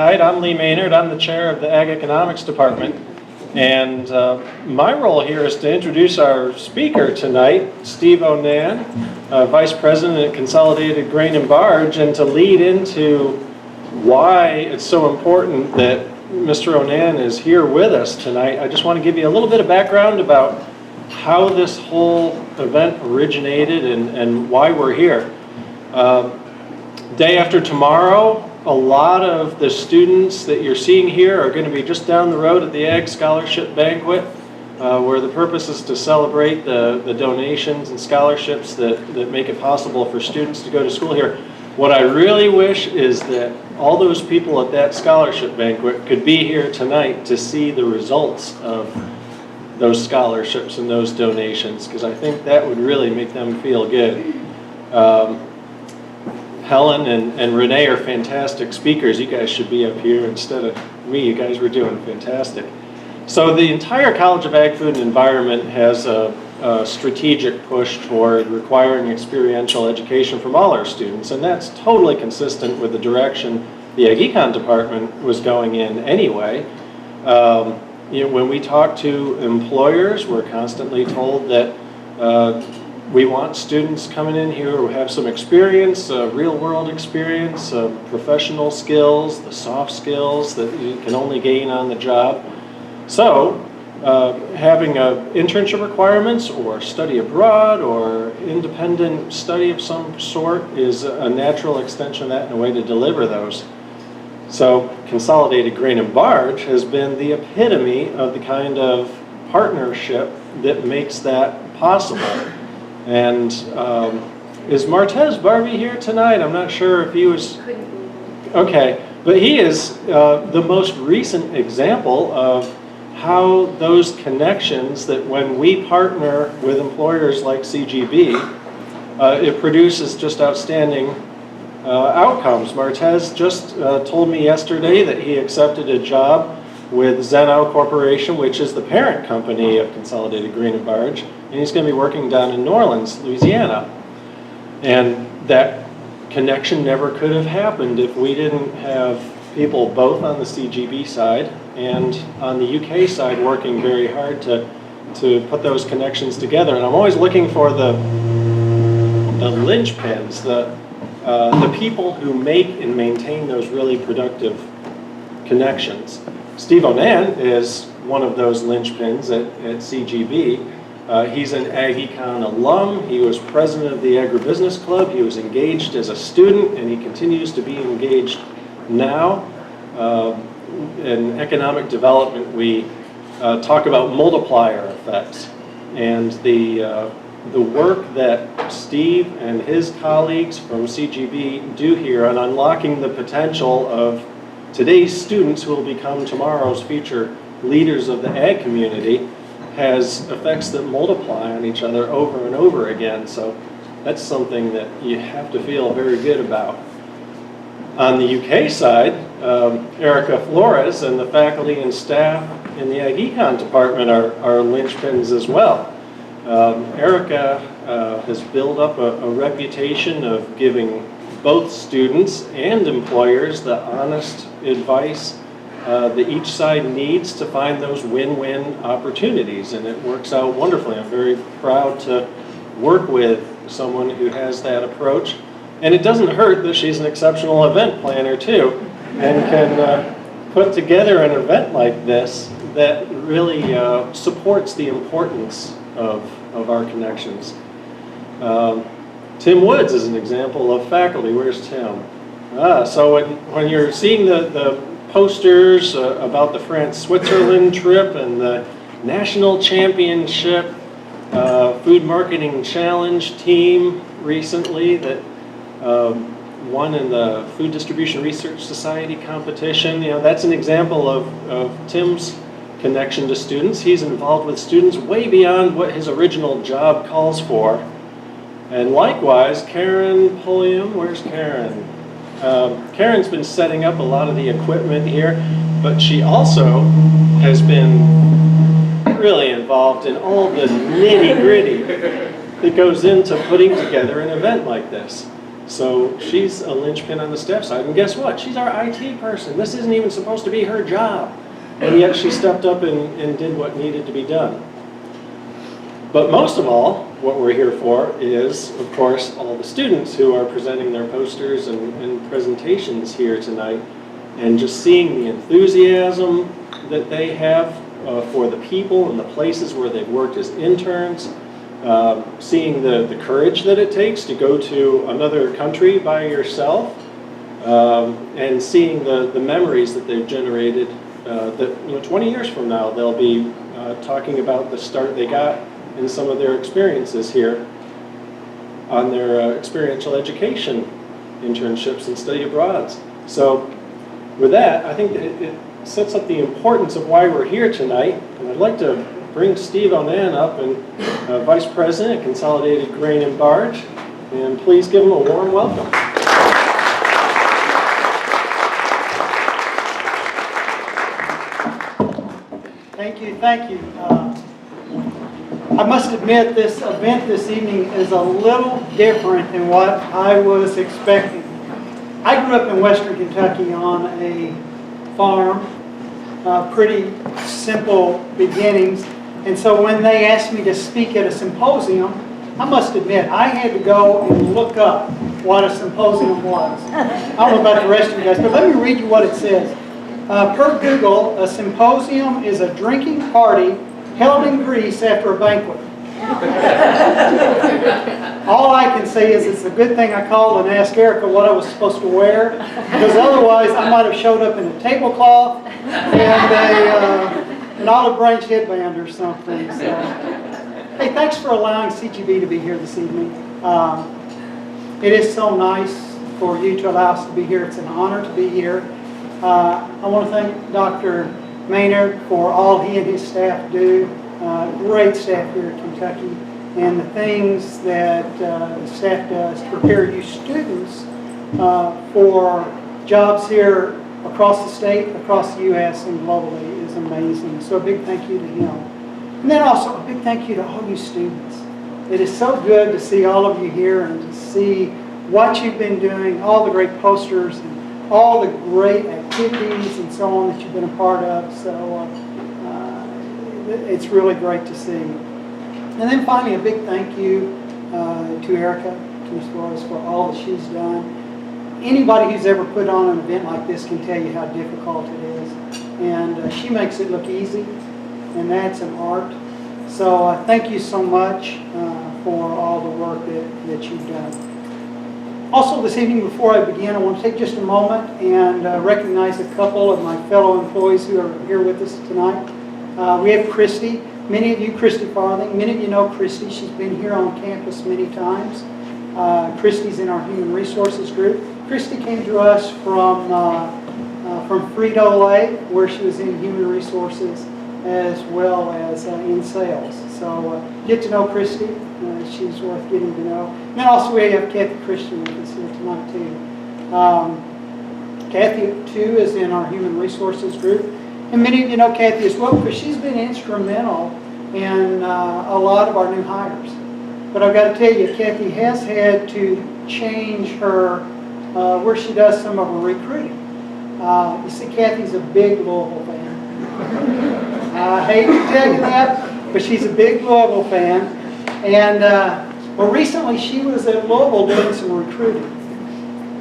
Hi, I'm Lee Maynard. I'm the chair of the Ag Economics Department. And my role here is to introduce our speaker tonight, Steve ONan, Vice President at Consolidated Grain and Barge, and to lead into why it's so important that Mr. ONan is here with us tonight. I just want to give you a little bit of background about how this whole event originated and why we're here. Day after tomorrow, a lot of the students that you're seeing here are going to be just down the road at the Ag Scholarship Banquet, where the purpose is to celebrate the donations and scholarships that make it possible for students to go to school here. What I really wish is that all those people at that scholarship banquet could be here tonight to see the results of those scholarships and those donations, because I think that would really make them feel good. Helen and Renee are fantastic speakers. You guys should be up here instead of me. You guys were doing fantastic. So the entire College of Ag, Food and Environment has a strategic push toward requiring experiential education from all our students, and that's totally consistent with the direction the Ag Econ department was going in anyway. When we talk to employers, we're constantly told that we want students coming in here who have some experience, real-world experience, professional skills, the soft skills that you can only gain on the job. So, having internship requirements or study abroad or independent study of some sort is a natural extension of that and a way to deliver those. So, Consolidated Grain and Barge has been the epitome of the kind of partnership that makes that possible. And is Martez Barbie here tonight? I'm not sure if he was. Okay, but he is the most recent example of how those connections that when we partner with employers like CGB, it produces just outstanding outcomes. Martez just told me yesterday that he accepted a job with Zeno Corporation, which is the parent company of Consolidated Grain and Barge, and he's going to be working down in New Orleans, Louisiana. And that connection never could have happened if we didn't have people both on the CGB side and on the UK side working very hard to put those connections together. And I'm always looking for the linchpins, the people who make and maintain those really productive connections. Steve ONan is one of those linchpins at CGB. He's an Ag Econ alum. He was president of the Agribusiness Club. He was engaged as a student, and he continues to be engaged now. In economic development, we talk about multiplier effects, and the work that Steve and his colleagues from CGB do here on unlocking the potential of today's students who will become tomorrow's future leaders of the ag community has effects that multiply on each other over and over again. So that's something that you have to feel very good about. On the UK side, Erica Flores and the faculty and staff in the Ag Econ department are linchpins as well. Erica has built up a reputation of giving both students and employers the honest advice that each side needs to find those win-win opportunities, and it works out wonderfully. I'm very proud to work with someone who has that approach, and it doesn't hurt that she's an exceptional event planner too, and can put together an event like this that really supports the importance of our connections. Tim Woods is an example of faculty. Where's Tim? So when you're seeing the posters about the France-Switzerland trip and the National Championship Food Marketing Challenge team recently that won in the Food Distribution Research Society competition, that's an example of Tim's connection to students. He's involved with students way beyond what his original job calls for. And likewise, Karen Pulliam, where's Karen? Karen's been setting up a lot of the equipment here, but she also has been really involved in all the nitty-gritty that goes into putting together an event like this. So she's a linchpin on the staff side. And guess what? She's our IT person. This isn't even supposed to be her job. And yet she stepped up and did what needed to be done. But most of all, what we're here for is, of course, all the students who are presenting their posters and presentations here tonight, and just seeing the enthusiasm that they have for the people and the places where they've worked as interns, seeing the courage that it takes to go to another country by yourself, and seeing the memories that they've generated, that 20 years from now they'll be talking about the start they got in some of their experiences here on their experiential education internships and study abroads. So with that, I think it sets up the importance of why we're here tonight. And I'd like to bring Steve ONan up, and Vice President at Consolidated Grain and Barge, and please give him a warm welcome. Thank you. I must admit this event this evening is a little different than what I was expecting. I grew up in Western Kentucky on a farm, pretty simple beginnings, and so when they asked me to speak at a symposium, I must admit I had to go and look up what a symposium was. I don't know about the rest of you guys, but let me read you what it says. Per Google, a symposium is a drinking party held in Greece after a banquet. All I can say is it's a good thing I called and asked Erica what I was supposed to wear, because otherwise I might have showed up in a tablecloth and an olive branch headband or something. So, hey, thanks for allowing CGB to be here this evening. It is so nice for you to allow us to be here. It's an honor to be here. I want to thank Dr. Maynard for all he and his staff do. Great staff here at Kentucky, and the things that the staff does to prepare you students for jobs here across the state, across the U.S., and globally is amazing. So a big thank you to him. And then also a big thank you to all you students. It is so good to see all of you here and to see what you've been doing, all the great posters and all the great activities and so on that you've been a part of. So it's really great to see. And then finally, a big thank you to Erica, to Ms. Flores, for all that she's done. Anybody who's ever put on an event like this can tell you how difficult it is. And she makes it look easy, and that's an art. So thank you so much for all the work that you've done. Also this evening, before I begin, I want to take just a moment and recognize a couple of my fellow employees who are here with us tonight. We have Christy. Many of you, Christy Farthing, many of you know Christy. She's been here on campus many times. Christy's in our Human Resources group. Christy came to us from Frito-Lay, where she was in Human Resources as well as in sales. So get to know Christy. She's worth getting to know. And then also we have Kathy Christian with us here tonight too. Kathy too is in our Human Resources group. And many of you know Kathy as well because she's been instrumental in a lot of our new hires. But I've got to tell you, Kathy has had to change her, where she does some of her recruiting. You see, Kathy's a big Louisville fan. I hate to tell you that, but she's a big Louisville fan. And well, recently she was at Louisville doing some recruiting.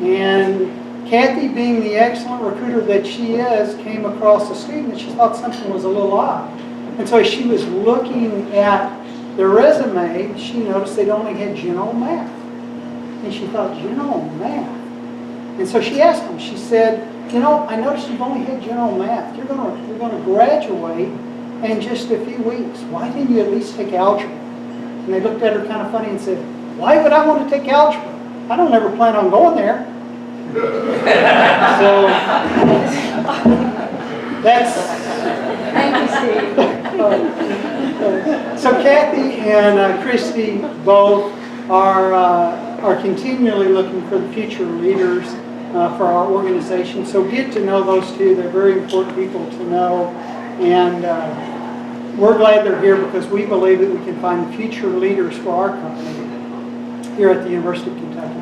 And Kathy, being the excellent recruiter that she is, came across a student that she thought something was a little odd. And so as she was looking at their resume, she noticed they'd only had general math. And she thought, general math? And so she asked them, she said, you know, I noticed you've only had general math. You're going to graduate in just a few weeks. Why didn't you at least take algebra? And they looked at her kind of funny and said, why would I want to take algebra? I don't ever plan on going there. So that's. Thank you, Steve. So Kathy and Christy both are continually looking for the future leaders for our organization. So get to know those two. They're very important people to know, and we're glad they're here because we believe that we can find the future leaders for our company here at the University of Kentucky.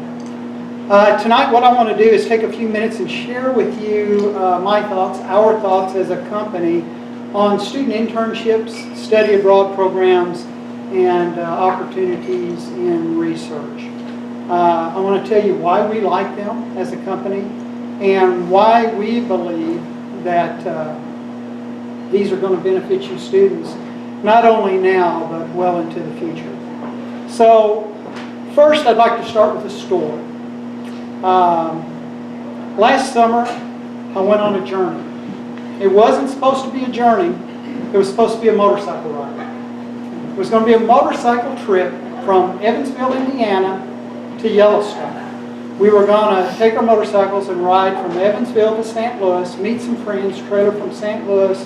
Tonight what I want to do is take a few minutes and share with you my thoughts, our thoughts as a company on student internships, study abroad programs, and opportunities in research. I want to tell you why we like them as a company and why we believe that these are going to benefit you students, not only now, but well into the future. So, first I'd like to start with a story. Last summer, I went on a journey. It wasn't supposed to be a journey, it was supposed to be a motorcycle ride. It was going to be a motorcycle trip from Evansville, Indiana to Yellowstone. We were going to take our motorcycles and ride from Evansville to St. Louis, meet some friends, trailer from St. Louis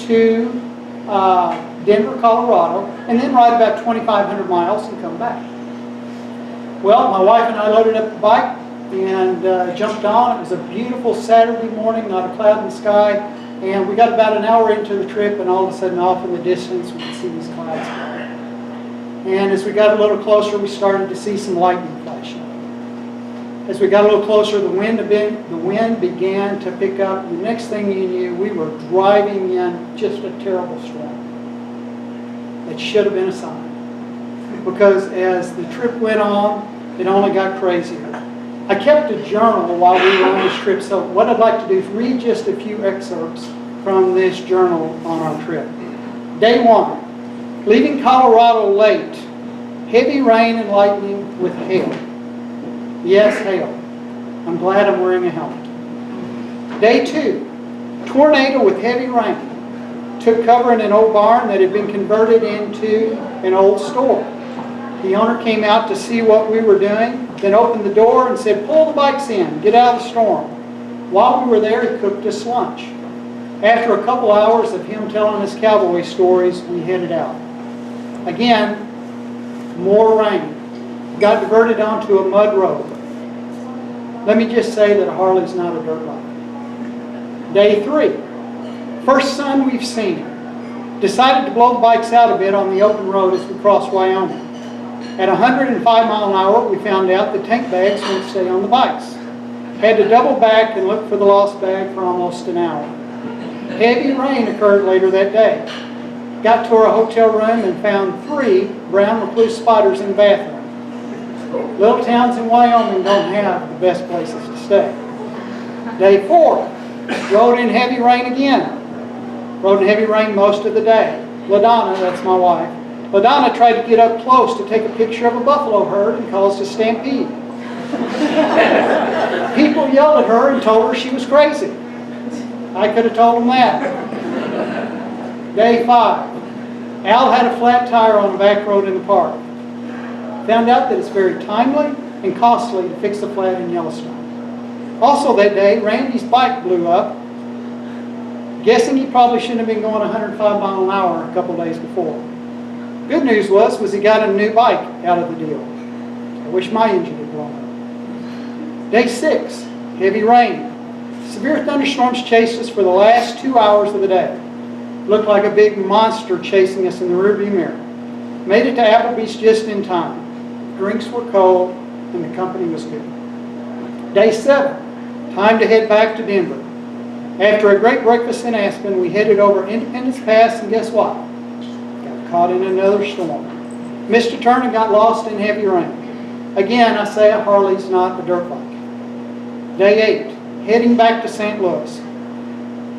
to Denver, Colorado, and then ride about 2,500 miles and come back. Well, my wife and I loaded up the bike and jumped on. It was a beautiful Saturday morning, not a cloud in the sky, and we got about an hour into the trip, and all of a sudden off in the distance we could see these clouds coming. And as we got a little closer, we started to see some lightning flashing. As we got a little closer, the wind began to pick up. The next thing you knew, we were driving in just a terrible storm. It should have been a sign. Because as the trip went on, it only got crazier. I kept a journal while we were on this trip, so what I'd like to do is read just a few excerpts from this journal on our trip. Day 1, leaving Colorado late, heavy rain and lightning with hail. Yes, hail. I'm glad I'm wearing a helmet. Day 2, tornado with heavy rain. Took cover in an old barn that had been converted into an old store. The owner came out to see what we were doing, then opened the door and said, "Pull the bikes in, get out of the storm." While we were there, he cooked us lunch. After a couple hours of him telling us cowboy stories, we headed out. Again, more rain. Got diverted onto a mud road. Let me just say that a Harley's not a dirt bike. Day 3, first sun we've seen. Decided to blow the bikes out a bit on the open road as we crossed Wyoming. At 105 mile an hour, we found out the tank bags wouldn't stay on the bikes. Had to double back and look for the lost bag for almost an hour. Heavy rain occurred later that day. Got to our hotel room and found 3 brown recluse spiders in the bathroom. Little towns in Wyoming don't have the best places to stay. Day 4, rode in heavy rain again. Rode in heavy rain most of the day. LaDonna, that's my wife, LaDonna tried to get up close to take a picture of a buffalo herd and caused a stampede. People yelled at her and told her she was crazy. I could have told them that. Day 5, Al had a flat tire on the back road in the park. Found out that it's very timely and costly to fix the flat in Yellowstone. Also that day, Randy's bike blew up. Guessing he probably shouldn't have been going 105 miles an hour a couple days before. Good news was he got a new bike out of the deal. I wish my engine had blown up. Day 6, heavy rain. Severe thunderstorms chased us for the last 2 hours of the day. Looked like a big monster chasing us in the rearview mirror. Made it to Applebee's just in time. Drinks were cold and the company was good. Day 7, time to head back to Denver. After a great breakfast in Aspen, we headed over Independence Pass, and guess what? Got caught in another storm. Missed a turn and got lost in heavy rain. Again, I say a Harley's not a dirt bike. Day 8, heading back to St. Louis.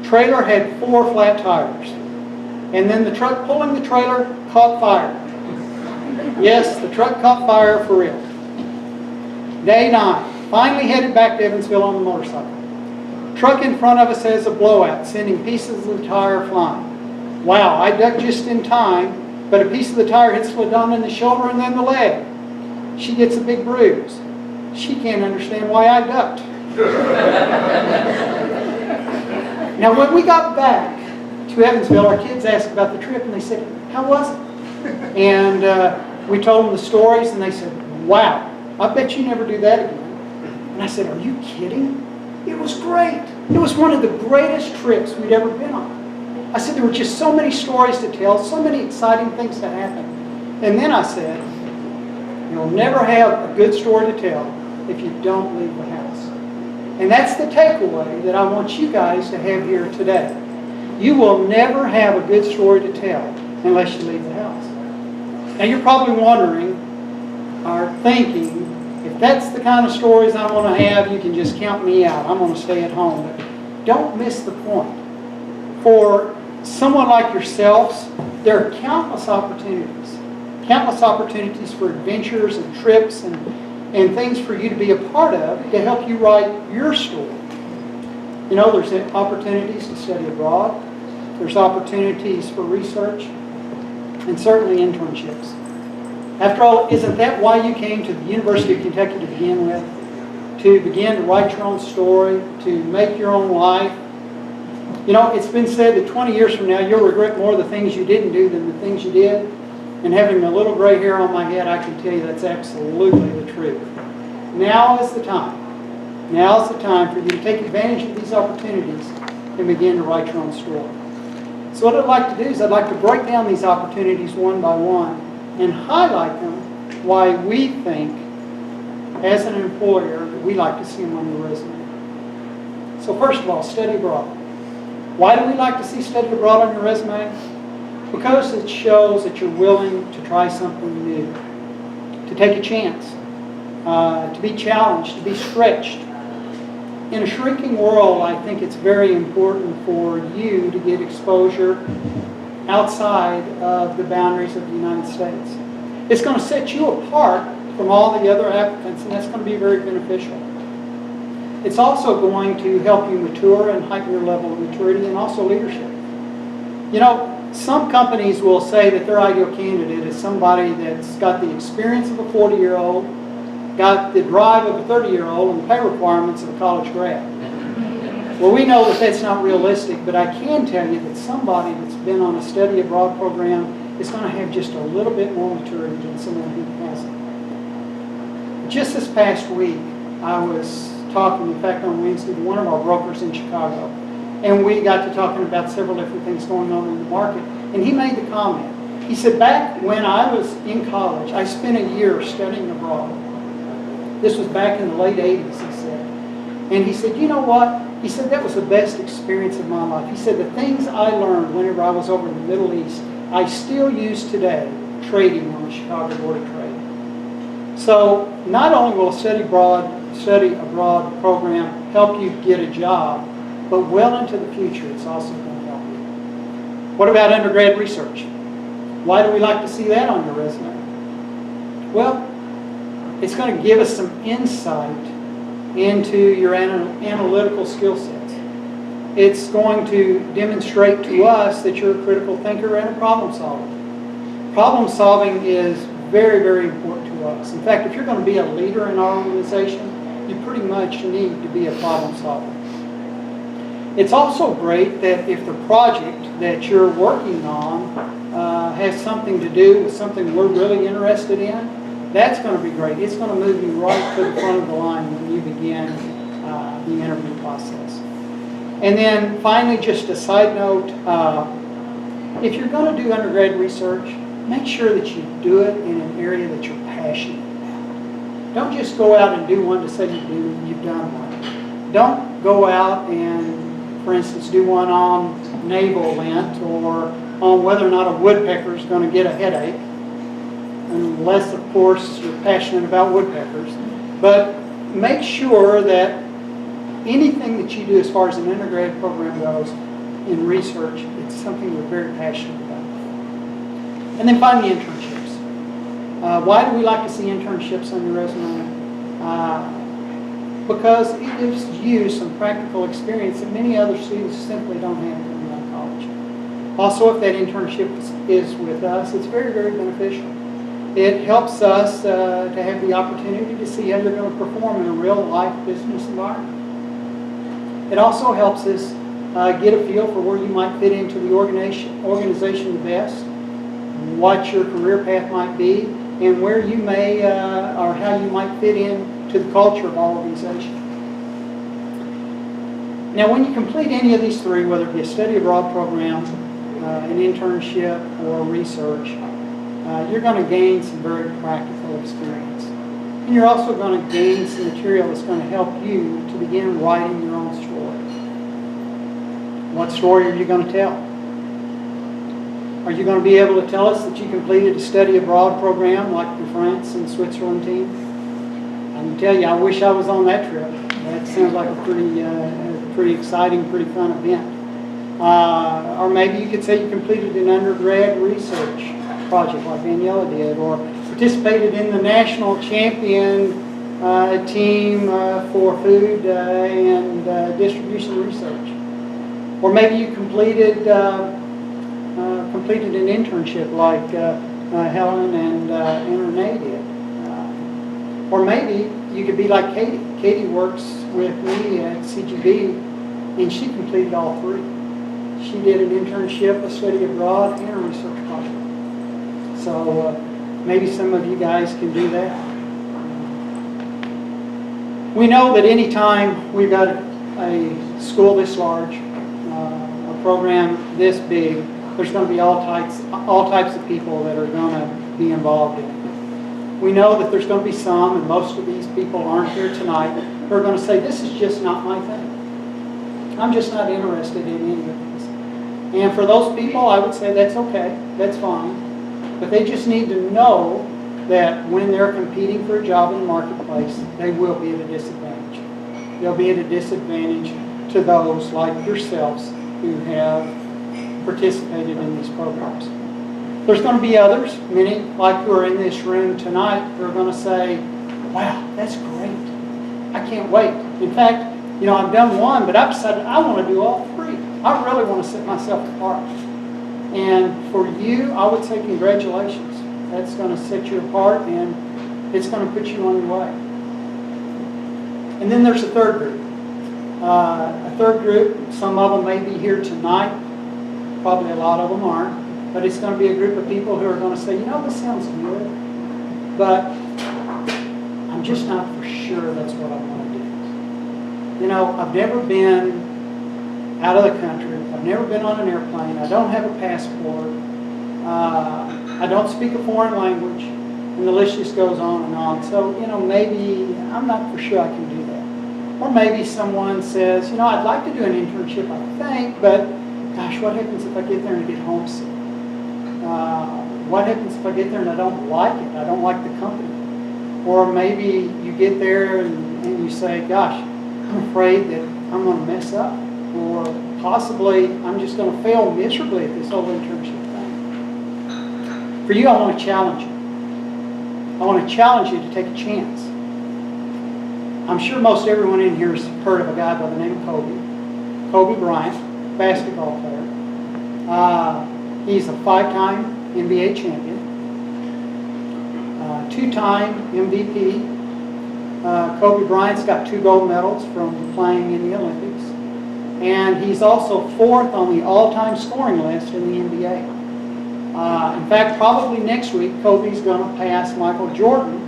Trailer had 4 flat tires. And then the truck pulling the trailer caught fire. Yes, the truck caught fire for real. Day 9, finally headed back to Evansville on the motorcycle. Truck in front of us has a blowout, sending pieces of the tire flying. Wow, I ducked just in time, but a piece of the tire hits LaDonna in the shoulder and then the leg. She gets a big bruise. She can't understand why I ducked. Now, when we got back to Evansville, our kids asked about the trip, and they said, "How was it?" And we told them the stories, and they said, "Wow, I bet you never do that again." And I said, "Are you kidding? It was great. It was one of the greatest trips we'd ever been on." I said, there were just so many stories to tell, so many exciting things to happen. And then I said, you'll never have a good story to tell if you don't leave the house. And that's the takeaway that I want you guys to have here today. You will never have a good story to tell unless you leave the house. Now you're probably wondering or thinking, if that's the kind of stories I want to have, you can just count me out. I'm going to stay at home. But don't miss the point. For someone like yourselves, there are countless opportunities. Countless opportunities for adventures and trips and things for you to be a part of to help you write your story. You know, there's opportunities to study abroad. There's opportunities for research. And certainly internships. After all, isn't that why you came to the University of Kentucky to begin with? To begin to write your own story, to make your own life. You know, it's been said that 20 years from now, you'll regret more the things you didn't do than the things you did. And having a little gray hair on my head, I can tell you that's absolutely the truth. Now is the time. Now is the time for you to take advantage of these opportunities and begin to write your own story. So what I'd like to do is I'd like to break down these opportunities one by one and highlight them why we think, as an employer, that we like to see them on your resume. So first of all, study abroad. Why do we like to see study abroad on your resume? Because it shows that you're willing to try something new, to take a chance, to be challenged, to be stretched. In a shrinking world, I think it's very important for you to get exposure outside of the boundaries of the United States. It's going to set you apart from all the other applicants, and that's going to be very beneficial. It's also going to help you mature and heighten your level of maturity and also leadership. You know, some companies will say that their ideal candidate is somebody that's got the experience of a 40-year-old, got the drive of a 30-year-old, and the pay requirements of a college grad. Well, we know that that's not realistic, but I can tell you that somebody that's been on a study abroad program is going to have just a little bit more maturity than someone who hasn't. Just this past week, I was talking, in fact, on Wednesday, to one of our brokers in Chicago, and we got to talking about several different things going on in the market, and he made the comment. He said, back when I was in college, I spent a year studying abroad. This was back in the late 80s, he said. And he said, you know what? He said, that was the best experience of my life. He said, the things I learned whenever I was over in the Middle East, I still use today trading on the Chicago Board of Trade. So not only will a study abroad program help you get a job, but well into the future, it's also going to help you. What about undergrad research? Why do we like to see that on your resume? Well, it's going to give us some insight into your analytical skill sets. It's going to demonstrate to us that you're a critical thinker and a problem solver. Problem solving is very, very important to us. In fact, if you're going to be a leader in our organization, you pretty much need to be a problem solver. It's also great that if the project that you're working on has something to do with something we're really interested in, that's going to be great. It's going to move you right to the front of the line when you begin the interview process. And then finally, just a side note, if you're going to do undergrad research, make sure that you do it in an area that you're passionate about. Don't just go out and do one to say you've done one. Don't go out and, for instance, do one on navel lint or on whether or not a woodpecker is going to get a headache, unless, of course, you're passionate about woodpeckers. But make sure that anything that you do as far as an undergrad program goes in research, it's something we're very passionate about. And then finally, internships. Why do we like to see internships on your resume? Because it gives you some practical experience that many other students simply don't have coming out of college. Also, if that internship is with us, it's very, very beneficial. It helps us to have the opportunity to see how you're going to perform in a real-life business environment. It also helps us get a feel for where you might fit into the organization the best, what your career path might be, and where you may, or how you might fit in to the culture of our organization. Now, when you complete any of these three, whether it be a study abroad program, an internship, or research, you're going to gain some very practical experience. And you're also going to gain some material that's going to help you to begin writing your own story. What story are you going to tell? Are you going to be able to tell us that you completed a study abroad program like the France and Switzerland team? I can tell you, I wish I was on that trip. That sounds like a pretty exciting, pretty fun event. Or maybe you could say you completed an undergrad research project like Daniela did, or participated in the national champion team for food and distribution research. Or maybe you completed an internship like Helen and Renee did. Or maybe you could be like Katie. Katie works with me at CGB, and she completed all three. She did an internship, a study abroad, and a research project. So maybe some of you guys can do that. We know that anytime we've got a school this large, a program this big, there's going to be all types of people that are going to be involved in it. We know that there's going to be some, and most of these people aren't here tonight, who are going to say, this is just not my thing. I'm just not interested in any of this. And for those people, I would say that's okay, that's fine. But they just need to know that when they're competing for a job in the marketplace, they will be at a disadvantage. They'll be at a disadvantage to those like yourselves who have participated in these programs. There's going to be others, many like who are in this room tonight, who are going to say, wow, that's great. I can't wait. In fact, I've done one, but I've decided I want to do all three. I really want to set myself apart. And for you, I would say congratulations. That's going to set you apart, and it's going to put you on your way. And then there's a third group. Some of them may be here tonight. Probably a lot of them aren't. But it's going to be a group of people who are going to say, this sounds good, but I'm just not for sure that's what I want to do. I've never been out of the country. I've never been on an airplane. I don't have a passport. I don't speak a foreign language. And the list just goes on and on. So, maybe I'm not for sure I can do that. Or maybe someone says, I'd like to do an internship, I think, but gosh, what happens if I get there and get homesick? What happens if I get there and I don't like it? I don't like the company. Or maybe you get there and you say, gosh, I'm afraid that I'm going to mess up. Or possibly I'm just going to fail miserably at this whole internship thing. For you, I want to challenge you. I want to challenge you to take a chance. I'm sure most everyone in here has heard of a guy by the name of Kobe Bryant, basketball player. He's a 5-time NBA champion, 2-time MVP. Kobe Bryant's got 2 gold medals from playing in the Olympics. And he's also 4th on the all-time scoring list in the NBA. In fact, probably next week, Kobe's going to pass Michael Jordan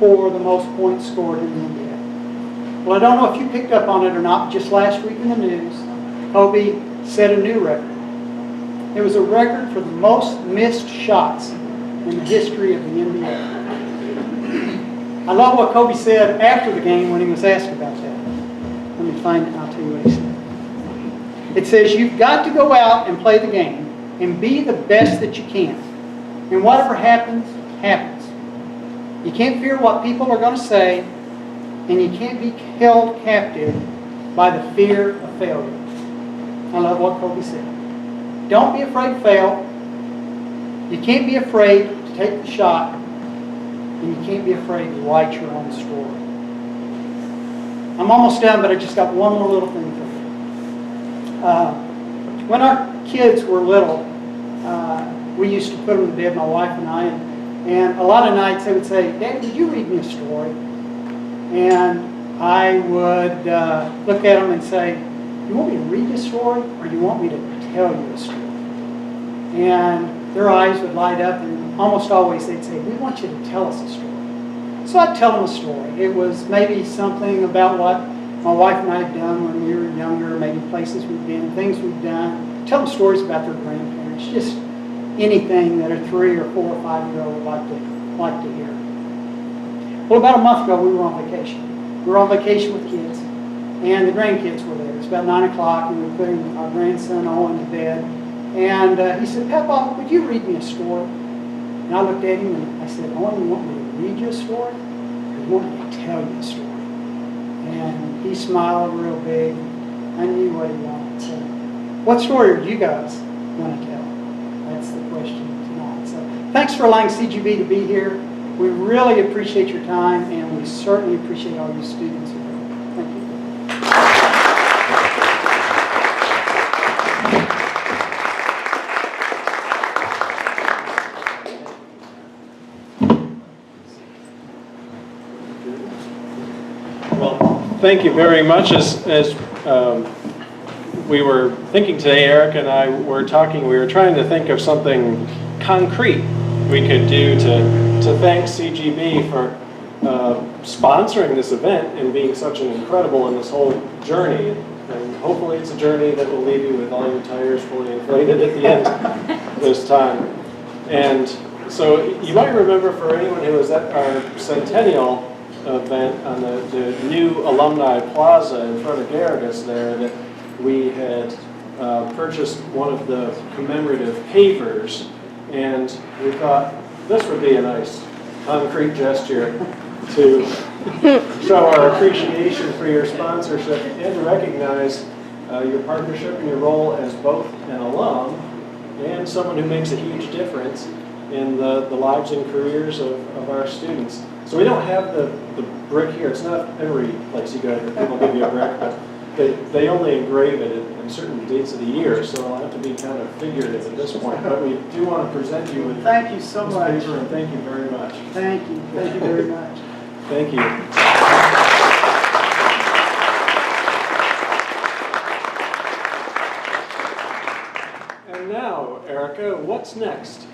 for the most points scored in the NBA. Well, I don't know if you picked up on it or not, but just last week in the news, Kobe set a new record. It was a record for the most missed shots in the history of the NBA. I love what Kobe said after the game when he was asked about that. Let me find it and I'll tell you what he said. It says, you've got to go out and play the game and be the best that you can. And whatever happens, happens. You can't fear what people are going to say, and you can't be held captive by the fear of failure. I love what Kobe said. Don't be afraid to fail. You can't be afraid to take the shot. And you can't be afraid to write your own story. I'm almost done, but I just got one more little thing for you. When our kids were little, we used to put them to bed, my wife and I, and a lot of nights they would say, Daddy, would you read me a story? And I would look at them and say, you want me to read this story, or do you want me to tell you a story? And their eyes would light up, and almost always they'd say, we want you to tell us a story. So I'd tell them a story. It was maybe something about what my wife and I had done when we were younger, maybe places we've been, things we've done. Tell them stories about their grandparents, just anything that a 3 or 4 or 5-year-old would like to hear. Well, about a month ago, we were on vacation. We were on vacation with kids, and the grandkids were there. It was about 9 o'clock, and we were putting our grandson Owen to bed. And he said, Papa, would you read me a story? And I looked at him, and I said, Owen, you want me to read you a story? Or you want me to tell you a story? And he smiled real big. I knew what he wanted. So, what story are you guys going to tell? That's the question tonight. So, thanks for allowing CGB to be here. We really appreciate your time, and we certainly appreciate all you students who are here. Thank you. Well, thank you very much. As we were thinking today, Eric and I were talking, we were trying to think of something concrete we could do to thank CGB for sponsoring this event and being such an incredible in this whole journey. And hopefully it's a journey that will leave you with all your tires fully inflated at the end this time. And so you might remember, for anyone who was at our centennial event on the new Alumni Plaza in front of Garrigus there, that we had purchased one of the commemorative pavers, and we thought this would be a nice concrete gesture to show our appreciation for your sponsorship and to recognize your partnership and your role as both an alum and someone who makes a huge difference in the lives and careers of our students. So we don't have the brick here. It's not every place you go that people give you a brick, but they only engrave it in certain dates of the year, so it'll have to be kind of figurative at this point. But we do want to present you with Thank you so this much. paper, and thank you very much. Thank you. Thank you very much. Thank you. And now, Erica, what's next?